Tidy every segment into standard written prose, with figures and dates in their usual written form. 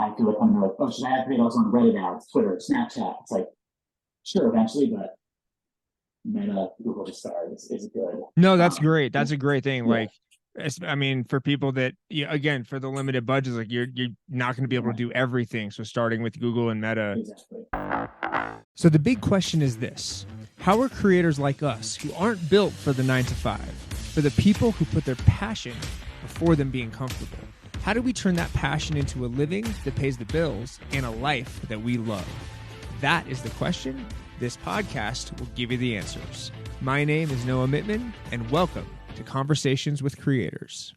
I feel like when they're like, oh, should I activate also on Reddit ads, Twitter, Snapchat? It's like, sure, eventually, but Meta, Google to start is good. No, that's great. That's a great thing. Yeah, Like, I mean, for people that, again, for the limited budgets, like you're not going to be able to do everything. So starting with Google and Meta. exactly. So the big question is this: how are creators like us, who aren't built for the 9 to 5, for the people who put their passion before them being comfortable, how do we turn that passion into a living that pays the bills and a life that we love? That is the question. This podcast will give you the answers. My name is Noah Mittman, and welcome to Conversations with Creators.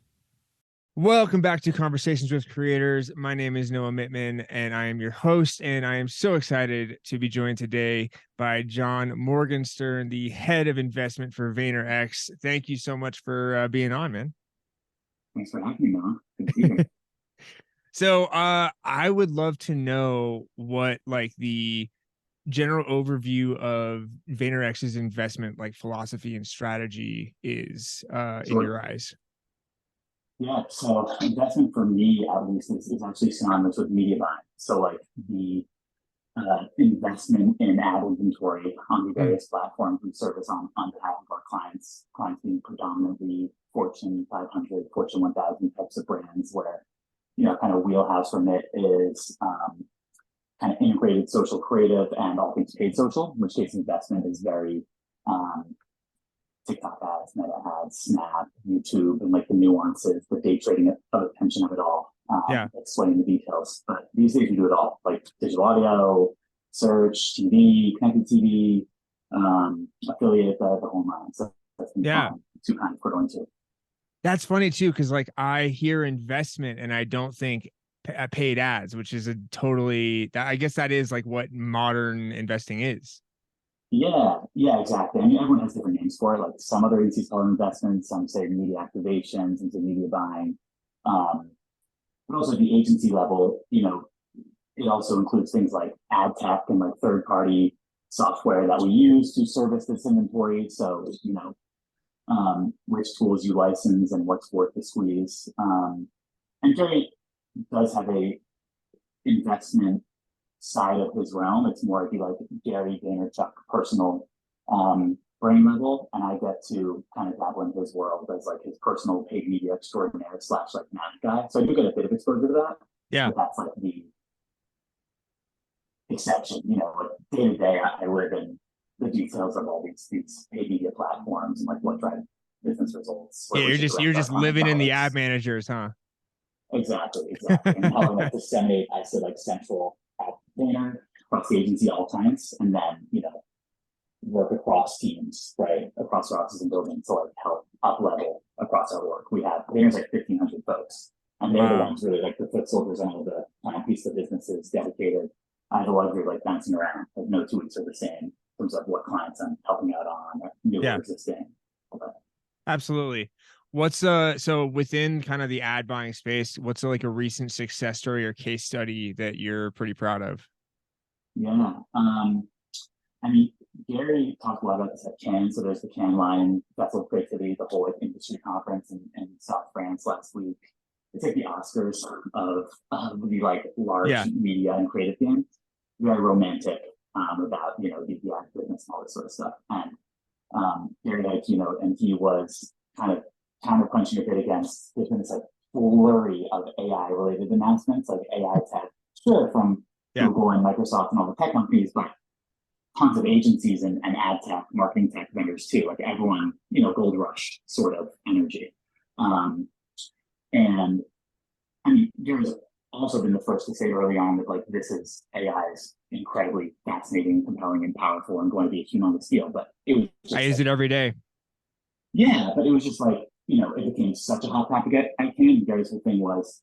Welcome back to Conversations with Creators. My name is Noah Mittman, and I am your host, and I am so excited to be joined today by John Morgenstern, the head of investment for VaynerX. Thank you so much for being on, man. Thanks for having me, Noah. Good to be here. So I would love to know what like the general overview of VaynerX's investment like philosophy and strategy is in your eyes. Yeah, so investment for me, at least, is actually synonymous with media buying. So, like the investment in ad inventory on the various platforms we service on behalf of our clients being predominantly Fortune 500, Fortune 1000 types of brands, where, kind of wheelhouse from it is kind of integrated social creative and all things paid social, in which case investment is very TikTok ads, Meta ads, Snap, YouTube, and like the nuances, the day trading of attention of it all. Explaining the details. But these days we do it all, like digital audio, search, TV, connected TV, affiliate, the whole nine. So that's been fun to kind of put into. That's funny too, because like I hear investment and I don't think paid ads, which is a totally, I guess that is like what modern investing is. Yeah, exactly. I mean, everyone has different names for it. Like some other agencies call it investments, some say media activation, some say media buying. But also at the agency level, it also includes things like ad tech and like third-party software that we use to service this inventory. So, which tools you license and what's worth the squeeze. And Jerry does have a investment side of his realm. It's more the like Gary Vaynerchuk personal brain level, and I get to kind of dabble in his world as like his personal paid media extraordinaire / like math guy. So I do get a bit of exposure to that. Yeah, but that's like the exception. Like day to day, I live in the details of all these paid media platforms and like what drive business results. Yeah, you're just living in the ad managers, huh? Exactly. And helping like disseminate, I said, like central ad Vayner across the agency all times, and then work across teams, right, across our offices and buildings to like help up level across our work. We have Vayner's like 1,500 folks, and they're the ones really like the foot soldiers and all the piece of businesses dedicated. I have a luxury of like bouncing around. Like no 2 weeks are the same in terms of what clients I'm helping out on, or new or existing. Absolutely. What's so within kind of the ad buying space, what's like a recent success story or case study that you're pretty proud of? Yeah. I mean, Gary talked a lot about this at Cannes. So there's the Cannes Line Festival of Creativity, the whole like industry conference in South France last week. It's like the Oscars of the like large media and creative games. Very romantic about the ad business and all this sort of stuff. And Gary had a keynote, and he was kind of counterpunching a bit against. There's been this like flurry of AI related announcements, like AI tech, sure, from Google and Microsoft and all the tech companies, but tons of agencies and ad tech, marketing tech vendors too. Like everyone, gold rush sort of energy. And I mean, Gary's also been the first to say early on that like this is AI is incredibly fascinating, compelling, and powerful, and going to be a humongous deal. But it was I use it every day. Yeah, but it was just like it became such a hot topic at Cannes. Gary's whole thing was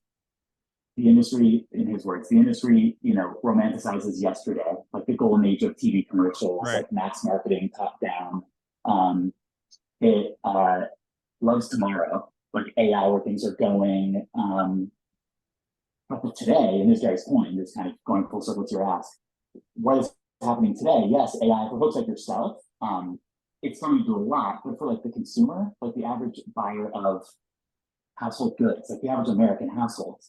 the industry, in his words, the industry, romanticizes yesterday, like the golden age of TV commercials, like mass marketing, top down. It loves tomorrow, like AI, where things are going. But today, and this guy's point, is kind of going full circle to your ask, what is happening today? Yes, AI for folks like yourself. It's going to do a lot, but for like the consumer, like the average buyer of household goods, like the average American household,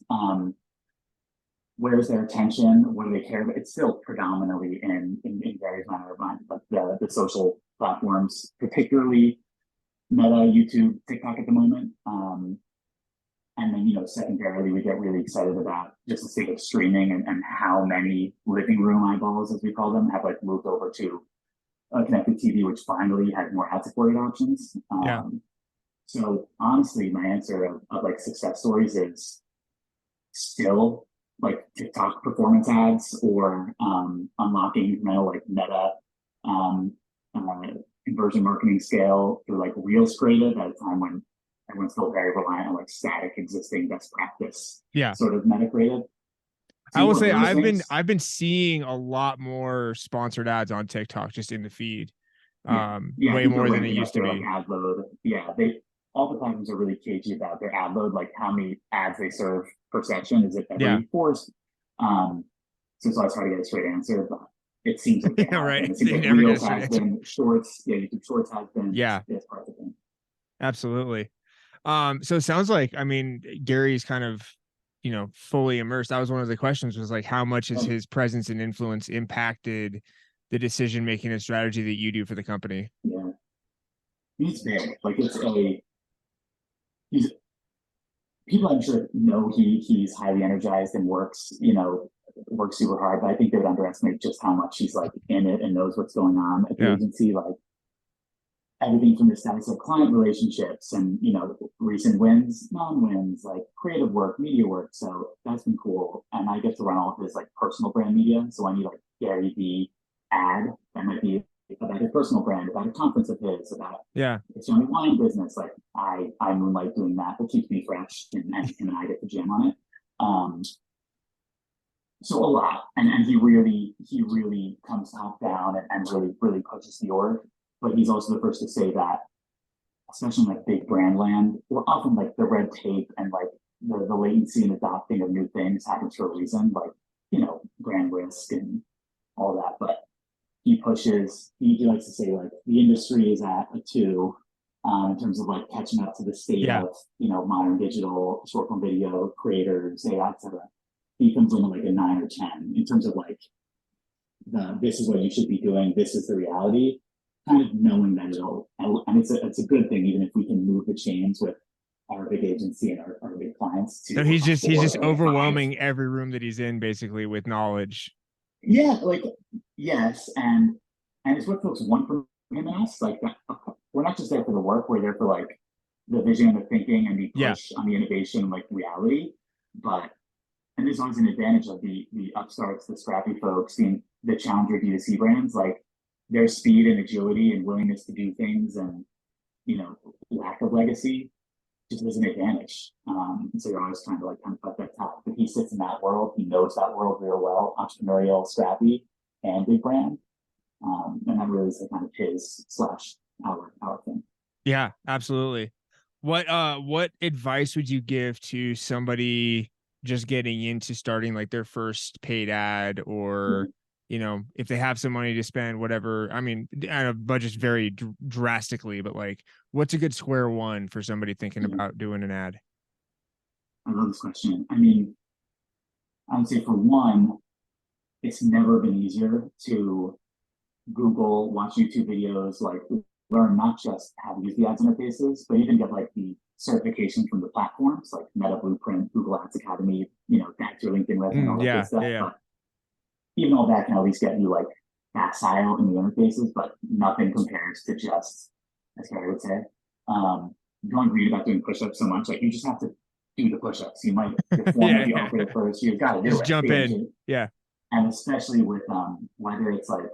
where's their attention? What do they care about? It's still predominantly in various manner of mind, but the social platforms, particularly Meta, YouTube, TikTok at the moment. And then, secondarily, we get really excited about just the state of streaming and how many living room eyeballs, as we call them, have like moved over to connected TV, which finally has more ad-supported options. Yeah. So honestly, my answer of like success stories is still like TikTok performance ads or unlocking like Meta conversion marketing scale through like Reels creative at a time when everyone's still very reliant on like static existing best practice sort of meta creative. I will say I've been seeing a lot more sponsored ads on TikTok just in the feed. Way more than it used to be. Like ad load. Yeah, all the platforms are really cagey about their ad load, like how many ads they serve per section. Is it every forced? So I try to get a straight answer, but it seems like right. It seems like Reels has been, Shorts, YouTube Shorts has been. It's part of the thing. Absolutely. So it sounds like, I mean, Gary's kind of, fully immersed. That was one of the questions, was like, how much has his presence and influence impacted the decision making and strategy that you do for the company? Yeah, he's big. Like people I'm sure know he's highly energized and works super hard, but I think they would underestimate just how much he's like in it and knows what's going on at the agency. Like everything from the status of client relationships and recent wins, non-wins, like creative work, media work. So that's been cool. And I get to run all of his like personal brand media. So I need like Gary V ad that might be about his personal brand, about a conference of his, about his family wine business. Like I moonlight doing that. It keeps me fresh, and him and I get to jam on it. So a lot, and he really comes top down and really pushes the org. But he's also the first to say that, especially in like big brand land, we're often like the red tape and like the latency and adopting of new things happens for a reason, like brand risk and all that. But he pushes. He likes to say like the industry is at a 2 in terms of like catching up to the state of modern digital short form video creators, AI, etc. He comes in at like a 9 or 10 in terms of like this is what you should be doing. This is the reality. Kind of knowing that and it's a good thing, even if we can move the chains with our big agency and our big clients. So he's just overwhelming every room that he's in, basically, with knowledge. Yeah, like yes, and it's what folks want from him and us. Like we're not just there for the work; we're there for like the vision and the thinking and the push on the innovation and like reality. And there's always an advantage of the upstarts, the scrappy folks, the challenger D2C brands, like their speed and agility and willingness to do things and lack of legacy just is an advantage. So you're always trying to like kind of put that top. But he sits in that world, he knows that world real well, entrepreneurial, scrappy, and big brand. And that really is kind of his / our thing. Yeah, absolutely. What advice would you give to somebody just getting into starting like their first paid ad, or if they have some money to spend, whatever? I mean, I know budgets vary drastically, but like, what's a good square one for somebody thinking about doing an ad? I love this question. I mean, I would say for one, it's never been easier to Google, watch YouTube videos, like learn not just how to use the ads interfaces, but even get like the certification from the platforms like Meta Blueprint, Google Ads Academy, that's your LinkedIn resume, all that good stuff. But even all that can at least get you like facile in the interfaces, but nothing compares to just, as Gary would say, you don't read about doing push-ups so much. Like you just have to do the push-ups. You might might be offered at first. You've got to do just it. Jump in. Yeah. And especially with whether it's like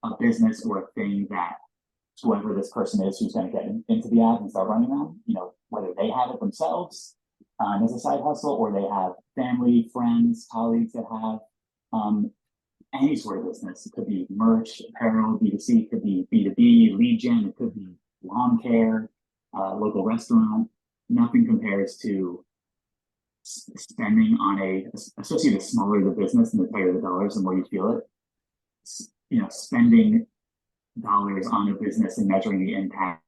a business or a thing that whoever this person is who's going to get into the ad and start running them, whether they have it themselves as a side hustle, or they have family, friends, colleagues that have any sort of business. It could be merch, apparel, B2C, it could be B2B, lead gen, it could be lawn care, local restaurant. Nothing compares to spending on especially the smaller the business and the tighter the dollars, the more you feel it. Spending dollars on a business and measuring the impact.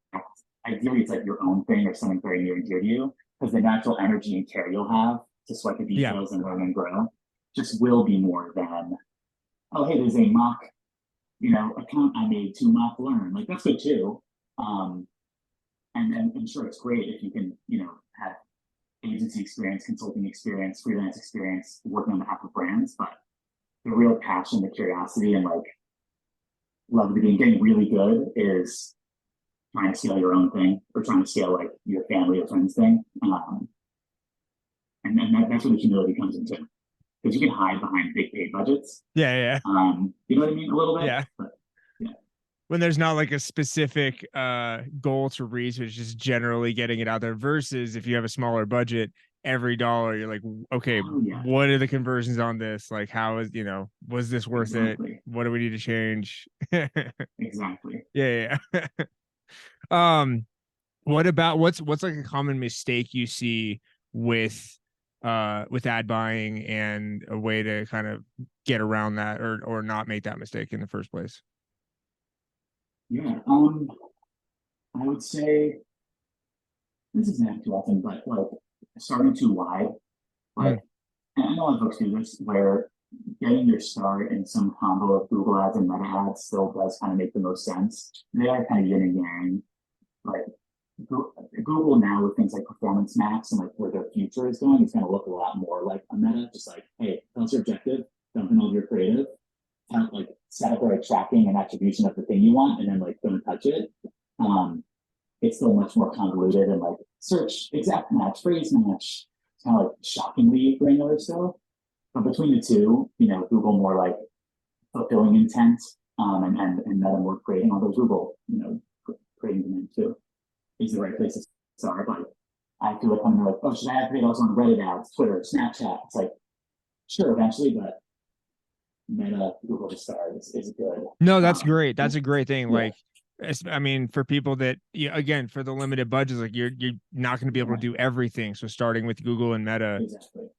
Ideally, it's like your own thing or something very near and dear to you, because the natural energy and care you'll have to sweat the details and learn and grow just will be more than, oh, hey, there's a mock, account I made to mock learn. Like that's good too. And sure, it's great if you can, have agency experience, consulting experience, freelance experience, working on behalf of brands, but the real passion, the curiosity, and like love of the game, getting really good is trying to scale your own thing or trying to scale like your family or friends thing. And that's where the humility comes into, because you can hide behind big paid budgets. Yeah. You know what I mean? A little bit. Yeah. But, when there's not like a specific goal to reach, it's just generally getting it out there, versus if you have a smaller budget, every dollar you're like, okay, what are the conversions on this? Like, how is, was this worth it? What do we need to change? Exactly. Yeah. What about what's like a common mistake you see with ad buying, and a way to kind of get around that, or not make that mistake in the first place? Yeah, I would say this isn't happening too often, but like starting too wide, like, and I know a lot of folks do this, where getting your start in some combo of Google ads and Meta ads still does kind of make the most sense. They are kind of yin and yang. Like Google now with things like Performance Max and like where their future is going, it's going to look a lot more like a Meta, just like, hey, tell us your objective, dump in all your creative, kind of like set up the right tracking and attribution of the thing you want, and then like don't touch it. It's still much more convoluted and like search exact match, phrase match. It's kind of like shockingly granular still. But between the two, Google more like fulfilling intent, and Meta more creating, although Google, creating demand too, is the right place to start. But I feel like when they're like, oh, should I activate also on Reddit ads, Twitter, Snapchat? It's like, sure, eventually, but Meta, Google to start is good. No, that's great. That's a great thing. Yeah. Like, I mean, for people that, again, for the limited budgets, like you're not going to be able to do everything. So starting with Google and Meta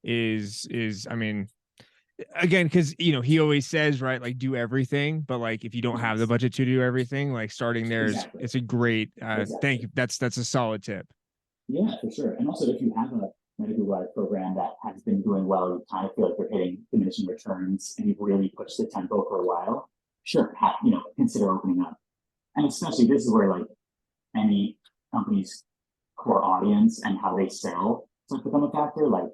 is, I mean, again, because he always says, right, like do everything, but like if you don't have the budget to do everything, like starting there is, it's a great thank you. That's a solid tip. Yeah, for sure. And also if you have a Meta Google Ad program that has been doing well, you kind of feel like you're hitting diminishing returns and you've really pushed the tempo for a while, sure, consider opening up. And especially this is where like any company's core audience and how they sell starts to become a factor. Like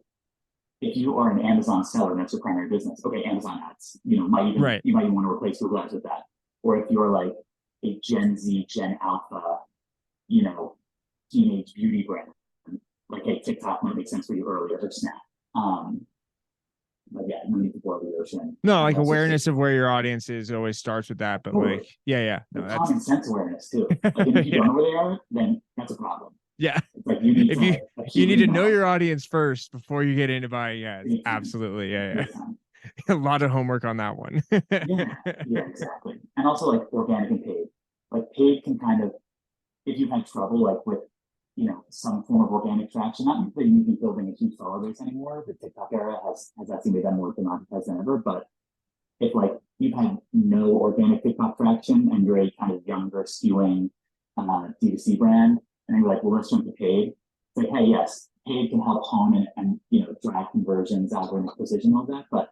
if you are an Amazon seller and that's your primary business, okay, Amazon ads, you might even want to replace Google ads with that. Or if you're like a Gen Z, Gen Alpha, teenage beauty brand, like a TikTok might make sense for you earlier, or Snap. But yeah, no need to boil the ocean. No, like awareness of where your audience is always starts with that. But like, no, that's common sense awareness too. Like if you don't know where they are, then that's a problem. Yeah. It's like you need you need to know your audience first before you get into buying ads. Absolutely. Yeah. A lot of homework on that one. Yeah, exactly. And also like organic and paid. Like paid can kind of, if you've had trouble like with some form of organic traction, not that you need to be building a huge follower base anymore. The TikTok era has actually made that more democratized than ever. But if like you've had no organic TikTok traction and you're a kind of younger skewing D2C brand, and you're like, well, let's jump to paid. It's like, hey, yes, paid can help hone and drive conversions, algorithmic precision, all that. But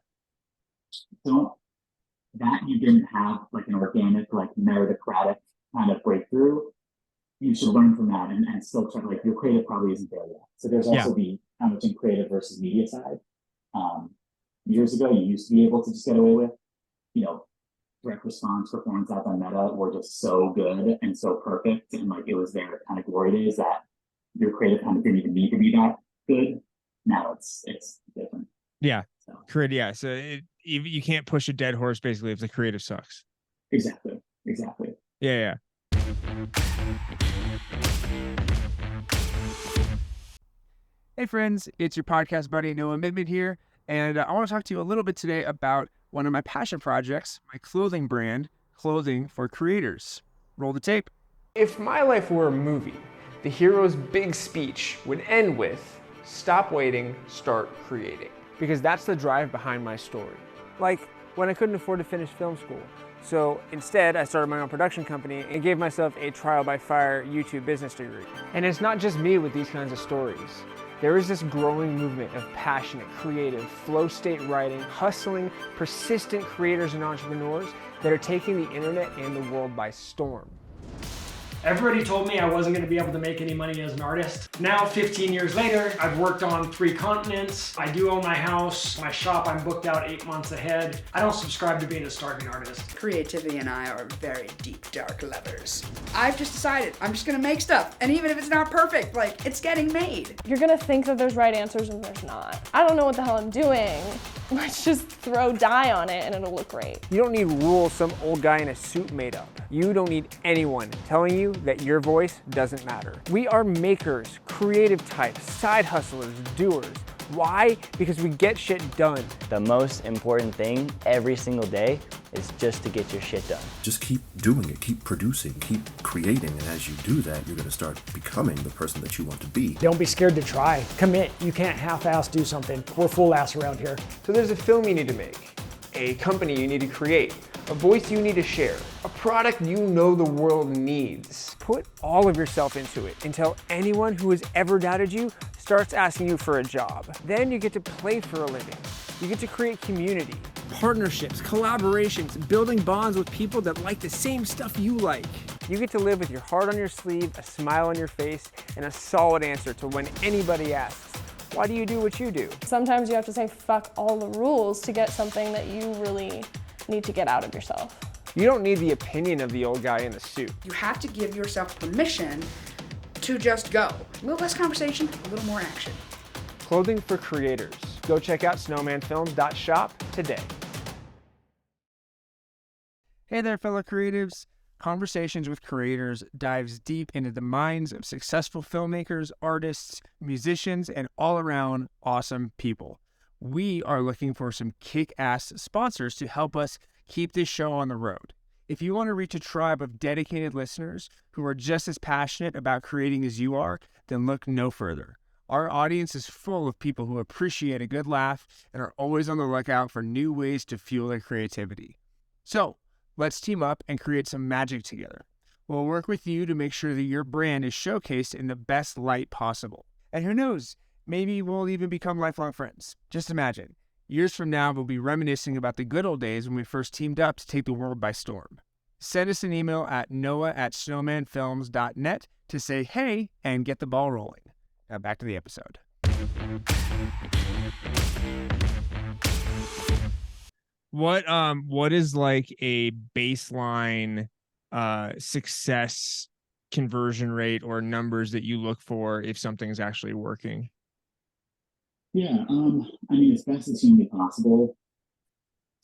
you didn't have like an organic, like meritocratic kind of breakthrough. You should learn from that and still try, like your creative probably isn't there yet. So there's also the how much in creative versus media side. Years ago, you used to be able to just get away with, direct response performance ads on Meta were just so good and so perfect. And like, it was their kind of glory days that your creative kind of didn't even need to be that good. Now it's different. Yeah. So you can't push a dead horse basically if the creative sucks. Exactly. Yeah. Hey friends, it's your podcast buddy Noah Midman here, and I want to talk to you a little bit today about one of my passion projects, my clothing brand, Clothing for Creators. Roll the tape. If my life were a movie, the hero's big speech would end with, "Stop waiting, start creating." Because that's the drive behind my story. Like when I couldn't afford to finish film school. So instead, I started my own production company and gave myself a trial by fire YouTube business degree. And it's not just me with these kinds of stories. There is this growing movement of passionate, creative, flow state writing, hustling, persistent creators and entrepreneurs that are taking the internet and the world by storm. Everybody told me I wasn't going to be able to make any money as an artist. Now, 15 years later, I've worked on 3 continents. I do own my house. My shop, I'm booked out 8 months ahead. I don't subscribe to being a starving artist. Creativity and I are very deep, dark lovers. I've just decided I'm just gonna make stuff. And even if it's not perfect, like, it's getting made. You're gonna think that there's right answers and there's not. I don't know what the hell I'm doing. Let's just throw dye on it and it'll look great. You don't need rules some old guy in a suit made up. You don't need anyone telling you that your voice doesn't matter. We are makers, creative types, side hustlers, doers. Why? Because we get shit done. The most important thing every single day is just to get your shit done. Just keep doing it, keep producing, keep creating, and as you do that, you're going to start becoming the person that you want to be. Don't be scared to try. Commit. You can't half-ass do something. We're full-ass around here. So there's a film you need to make, a company you need to create, a voice you need to share, a product you know the world needs. Put all of yourself into it until anyone who has ever doubted you starts asking you for a job. Then you get to play for a living. You get to create community. Partnerships, collaborations, building bonds with people that like the same stuff you like. You get to live with your heart on your sleeve, a smile on your face, and a solid answer to when anybody asks, why do you do what you do? Sometimes you have to say fuck all the rules to get something that you really need to get out of yourself. You don't need the opinion of the old guy in the suit. You have to give yourself permission to just go. A little less conversation, a little more action. Clothing for creators. Go check out snowmanfilms.shop today. Hey there, fellow creatives. Conversations with Creators dives deep into the minds of successful filmmakers, artists, musicians, and all-around awesome people. We are looking for some kick-ass sponsors to help us keep this show on the road. If you want to reach a tribe of dedicated listeners who are just as passionate about creating as you are, then look no further. Our audience is full of people who appreciate a good laugh and are always on the lookout for new ways to fuel their creativity. So, let's team up and create some magic together. We'll work with you to make sure that your brand is showcased in the best light possible. And who knows, maybe we'll even become lifelong friends. Just imagine, years from now, we'll be reminiscing about the good old days when we first teamed up to take the world by storm. Send us an email at noah@snowmanfilms.net to say hey and get the ball rolling. Now back to the episode. What is like a baseline success conversion rate or numbers that you look for if something's actually working? Yeah, I mean, as best as humanly possible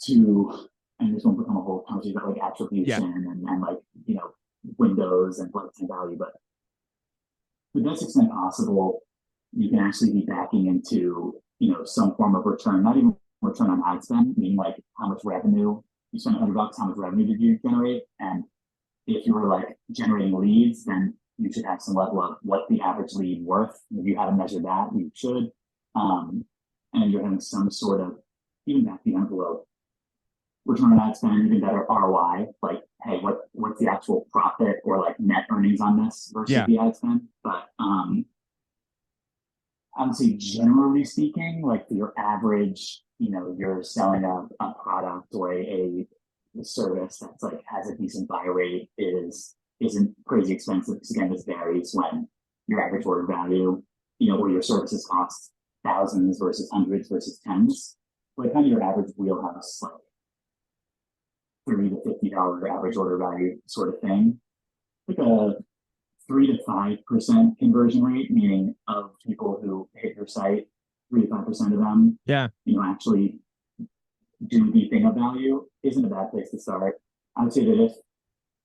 to, and this won't become a whole conversation about like attribution and like, you know, windows and lifetime value, but to the best extent possible, you can actually be backing into, you know, some form of return, not even return on ad spend, meaning like how much revenue you spent $100, how much revenue did you generate? And if you were like generating leads, then you should have some level of what the average lead worth. If you haven't measured that, you should. And you're having some sort of, even back the envelope, return on ad spend, even better ROI, like, hey, what's the actual profit or like net earnings on this versus the ad spend? But I would say generally speaking, like for your average, you know, you're selling a product or a service that's like has a decent buy rate isn't crazy expensive, because again, this varies when your average order value, you know, or your services cost thousands versus hundreds versus tens. Like kind of your average wheelhouse, like $30 to $50 average order value sort of thing, like a 3 to 5% conversion rate, meaning of people who hit your site, 3 to 5% of them, you know, actually do the thing of value, isn't a bad place to start. I would say that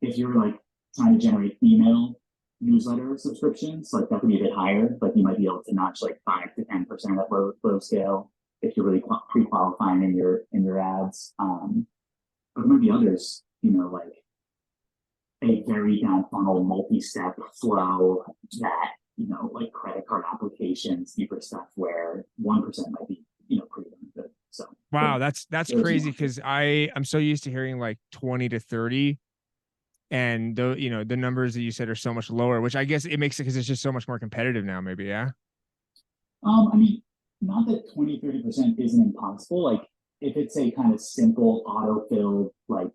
if you're like trying to generate email newsletter subscriptions, like that could be a bit higher, like you might be able to notch like 5 to 10% at low scale if you're really pre-qualifying in your ads. But there might be others, you know, like a very down funnel multi-step flow that, you know, like credit card applications, deeper stuff where 1% might be, you know, pretty good. So wow, that's crazy, because I'm so used to hearing like 20 to 30, and the, you know, the numbers that you said are so much lower, which I guess it makes it because it's just so much more competitive now, maybe. I mean, not that 20-30% isn't impossible. Like if it's a kind of simple auto-filled like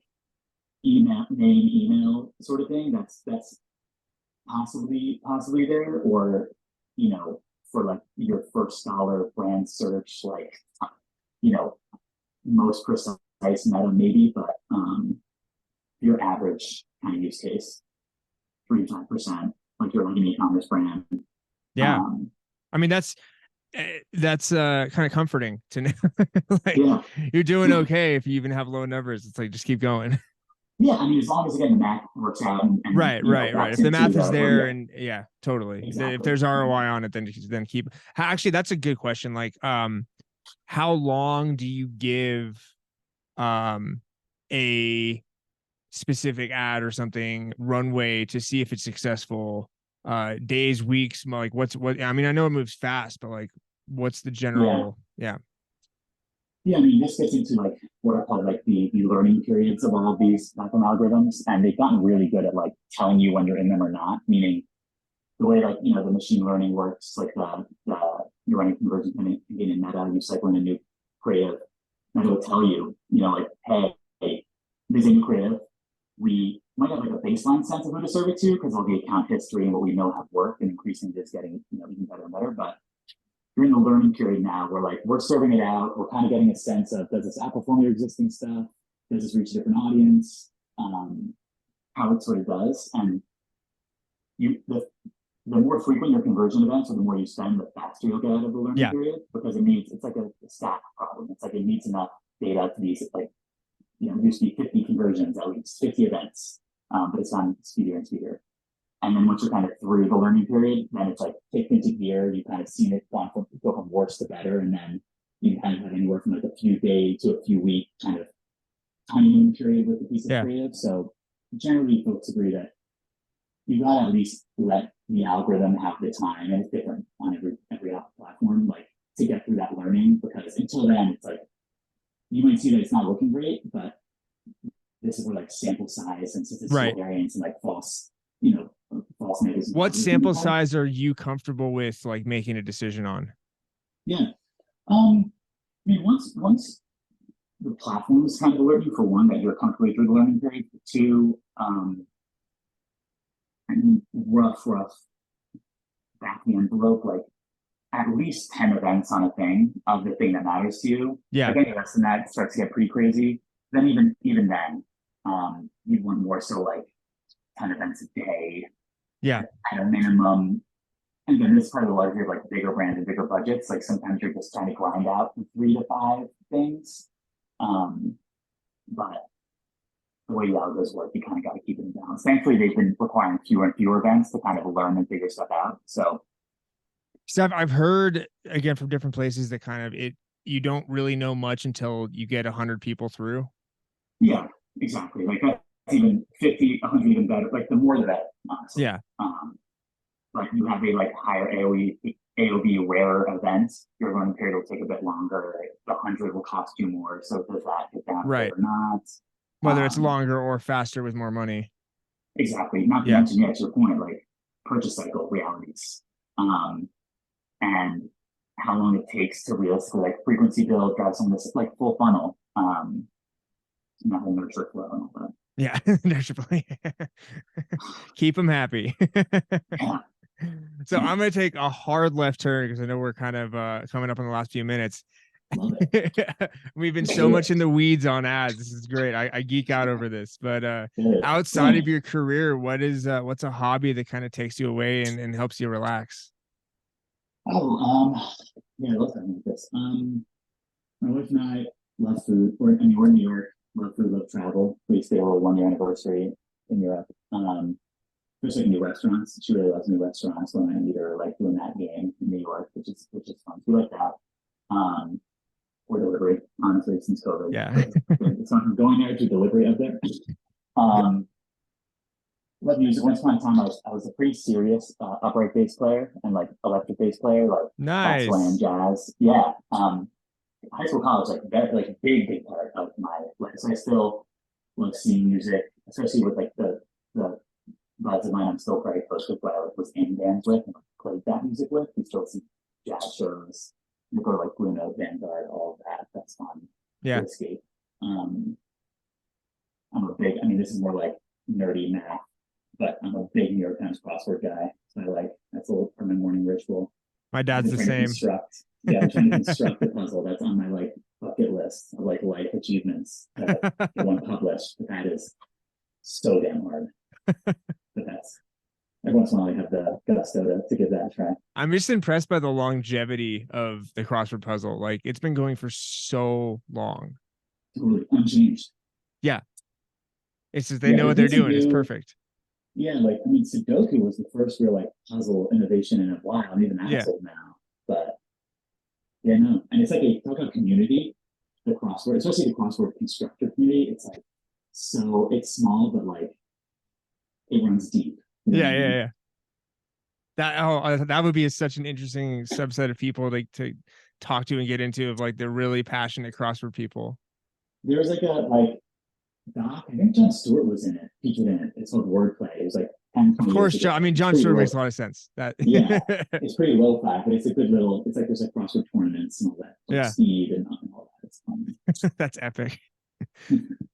main email sort of thing, that's possibly there, or for like your first dollar brand search, like most precise meta maybe, but your average kind of use case, 3-5%, like you're like an e-commerce brand. Yeah. I mean, that's kind of comforting to know. Like, yeah, you're doing okay if you even have low numbers. It's like, just keep going. yeah. I mean, as long as again the math works out, and Right. If the math is there, and yeah, totally. exactly. If there's ROI on it, then keep. Actually, that's a good question. Like, how long do you give a specific ad or something runway to see if it's successful? Days, weeks, like what I mean, I know it moves fast, but like what's the general yeah, I mean, this gets into like what I call like the learning periods of all of these platform algorithms, and they've gotten really good at like telling you when you're in them or not. Meaning the way like the machine learning works, like the you're running conversion campaign in Meta, you cycle in a new creative, and it'll tell you, like, hey, this is a new creative. We might have like a baseline sense of who to serve it to because all the account history and what we know have worked, and increasingly it's getting even better and better. But you're in the learning period now where like we're serving it out, we're kind of getting a sense of, does this outperform your existing stuff, does this reach a different audience, how it sort of does. And the more frequent your conversion events, or the more you spend, the faster you'll get out of the learning period, because it's like a stack problem. It's like it needs enough data to be like, it used to be 50 conversions, at least 50 events, but it's gotten speedier and speedier. And then once you're kind of through the learning period, then it's like kicked into gear. You kind of seen it go from worse to better, and then you kind of have anywhere from like a few days to a few week kind of honeymoon period with the piece of creative. So generally, folks agree that you gotta at least let the algorithm have the time, and it's different on every platform, like to get through that learning. Because until then, it's like you might see that it's not looking great, but this is where like sample size and statistical variance and like false negatives. What sample size are you comfortable with, like making a decision on? Yeah, I mean, once the platform is kind of alerting, for one, that you're comfortable through the learning period. For two, I mean, rough back the envelope, like at least 10 events on a thing of the thing that matters to you. Yeah. Like any less than that, it starts to get pretty crazy. Then even then, you'd want more so like 10 events a day. Yeah. At a minimum. And then this part of the luxury of like bigger brands and bigger budgets, like sometimes you're just trying to grind out 3 to 5 things. But the way the algos work, you kind of got to keep it in balance. Thankfully, they've been requiring fewer and fewer events to kind of learn and figure stuff out. So I've heard again from different places that kind of you don't really know much until you get 100 people through. Yeah, exactly. Like that's even 50, 100 even better. Like the more the better, honestly. Yeah. Like you have a like higher AOV rarer event, your learning period will take a bit longer. The 100 will cost you more. So does that get down or not? Whether it's longer or faster with more money. Exactly. Not to mention, to your point, like purchase cycle realities. And how long it takes to realistically like frequency build, drive some of this like full funnel. And that whole nurture flow and all that. Yeah, nurture flow. Keep them happy. Yeah. So I'm going to take a hard left turn because I know we're kind of coming up on the last few minutes. We've been so much in the weeds on ads. This is great. I geek out over this. But outside of your career, what's a hobby that kind of takes you away and helps you relax? Yeah, let's talk about this. My wife and I love food. We're in New York. Love food, love travel. We stayed over 1-year anniversary in Europe. There's like new restaurants. She really loves new restaurants. When I meet her, like doing that game in New York, which is fun. We like that. Or delivery, honestly, since COVID. Yeah. So I'm going there to delivery up there. Love music. Once upon a time, I was a pretty serious upright bass player and like electric bass player, like nice. classical and jazz. Yeah. High school, college, like that, like big part of my life. So I still love seeing music, especially with like the buds of mine I'm still very close with, what I was in bands with and played that music with. We still see jazz shows. We go to like Blue Note, Vanguard, all of that. That's fun. Yeah. To escape. I'm a big, I mean, this is more like nerdy math, but I'm a big New York Times crossword guy. So that's a little part of my morning ritual. My dad's the same. I'm trying to construct the puzzle that's on my like bucket list of like life achievements that I want to publish. But that is so damn hard. But that's every once in a while I have the gusto to give that a try. I'm just impressed by the longevity of the crossword puzzle. Like, it's been going for so long. Totally unchanged. Yeah. It's just they know what they're doing. It's perfect. Yeah, like I mean, Sudoku was the first real like puzzle innovation in a while, and even that's old now. But yeah, no, and it's like talk about community, the crossword, especially the crossword constructor community. It's like it's small, but like it runs deep. Yeah. That would be such an interesting subset of people to talk to and get into, of like the really passionate crossword people. There's like a doc, I think Jon Stewart was featured in it. It's called Wordplay. It was like 10, of course, Jon Stewart makes a lot of sense. Yeah, it's pretty low-fi, but it's a good little. It's like there's like crossword tournaments and all that. Like speed and all that. It's fun. That's epic.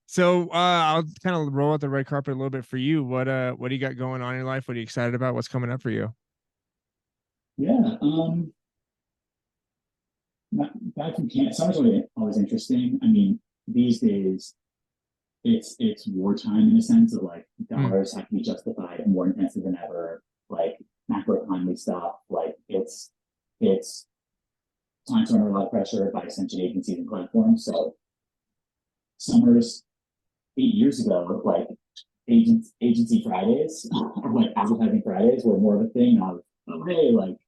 So I'll kind of roll out the red carpet a little bit for you. What do you got going on in your life? What are you excited about? What's coming up for you? Yeah, back from camp, summer's always interesting. I mean, these days, it's wartime in a sense of like dollars have to be justified and more intensive than ever. Like macroeconomy stuff, like it's time to under a lot of pressure by extension agencies and platforms. So summers 8 years ago, like agency Fridays or like advertising Fridays were more of a thing of, oh hey, like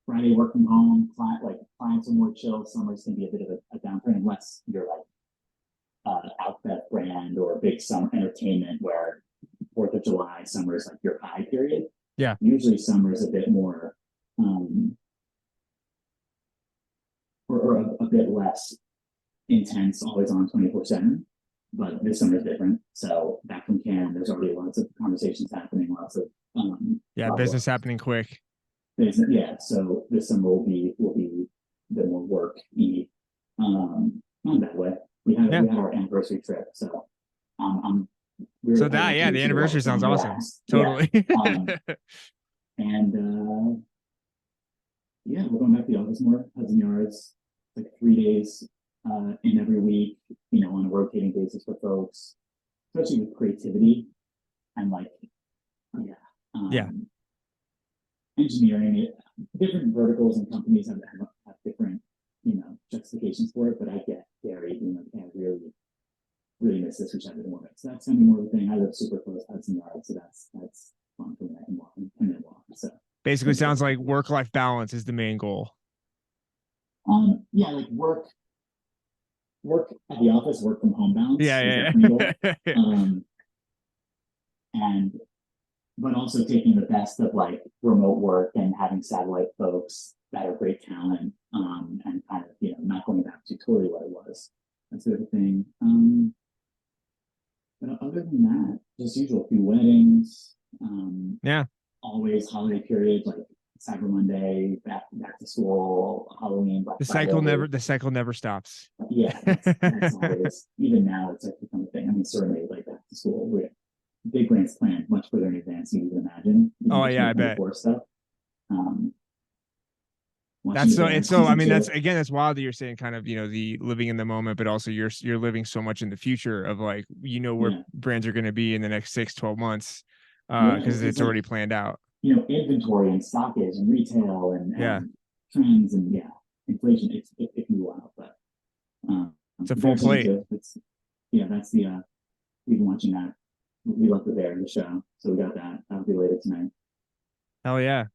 Friday work from home, clients are more chill. Summers can be a bit of a downturn unless you're like outfit brand or big summer entertainment where 4th of July, summer is like your high period. Yeah. Usually summer is a bit more or a bit less intense, always on 24/7. But this summer is different. So back from Cannes, there's already lots of conversations happening, lots of business happening quick. Yeah. So this summer will be a bit more work-y. Not that way. We had our anniversary trip, so the anniversary sounds awesome. Totally. And we're going back to the office more, Hudson Yards, like 3 days in every week, on a rotating basis for folks, especially with creativity and like engineering. Different verticals and companies have different justifications for it, but I get Gary being like, I really miss this, which I didn't want it. So that's gonna be more of a thing. I live super close to Hudson Yards, so that's fun for me. I can walk and then walk. So basically sounds like work-life balance is the main goal. Like work at the office, work from home balance. Yeah. But also taking the best of like remote work and having satellite folks that are great talent, and kind of, not going back to totally what it was. That sort of thing. But other than that, just usual few weddings. Always holiday periods like Cyber Monday, back to school, Halloween, Black Friday. The cycle never stops. Yeah, that's always, even now it's like become a thing. I mean, certainly like back to school, we have big grants planned much further in advance than you can imagine. I bet. Stuff. That's that's wild that you're saying kind of, the living in the moment, but also you're living so much in the future of like, where brands are going to be in the next 6-12 months, because it's already planned out. Inventory and stockage and retail and trends and inflation. It can be wild, but it's a full plate. That's the we've been watching that. We left it there in the show, so we got that. That'll be later tonight. Hell yeah.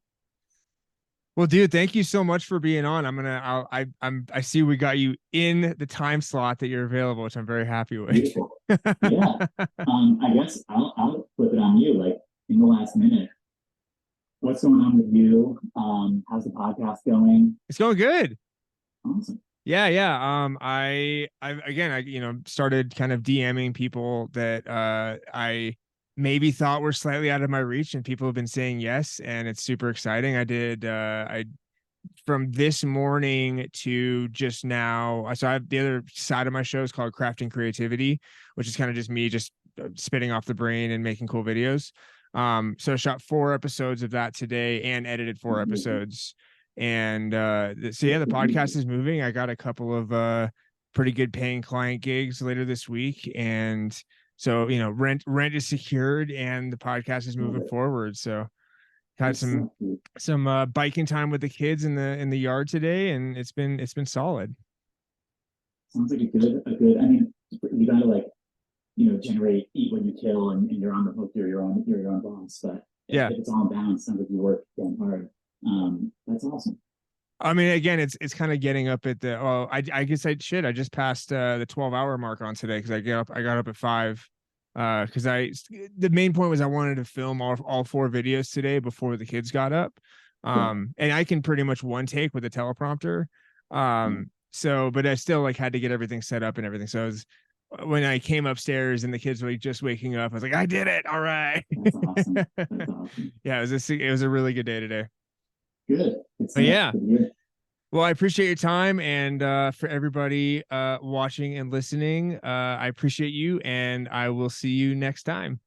Well, dude, thank you so much for being on. I see we got you in the time slot that you're available, which I'm very happy with. Beautiful. Yeah. I guess I'll flip it on you. Like in the last minute, what's going on with you? How's the podcast going? It's going good. Awesome. Yeah. I started kind of DMing people that I maybe thought were slightly out of my reach, and people have been saying yes, and it's super exciting. I from this morning to just now, so I have the other side of my show is called Crafting Creativity, which is kind of just me just spitting off the brain and making cool videos. So I shot 4 episodes of that today and edited 4 episodes. And so yeah, the podcast is moving. I got a couple of pretty good paying client gigs later this week, and so rent is secured and the podcast is moving forward. So had some biking time with the kids in the yard today, and it's been solid. Sounds like a good. I mean, you gotta generate, eat what you kill, and you're on the hook. You're your own boss. But if it's all in balance, sounds like you work damn hard. That's awesome. I mean, again, it's kind of getting up at the. Well, I guess I just passed the 12-hour mark on today because I got up at 5. Because the main point was I wanted to film all 4 videos today before the kids got up. And I can pretty much one take with a teleprompter. So, but I still had to get everything set up and everything. So when I came upstairs and the kids were just waking up, I was like, I did it. All right. That's awesome. That's awesome. Yeah, it was a really good day today. Good. But yeah. Well, I appreciate your time, and for everybody watching and listening, I appreciate you, and I will see you next time.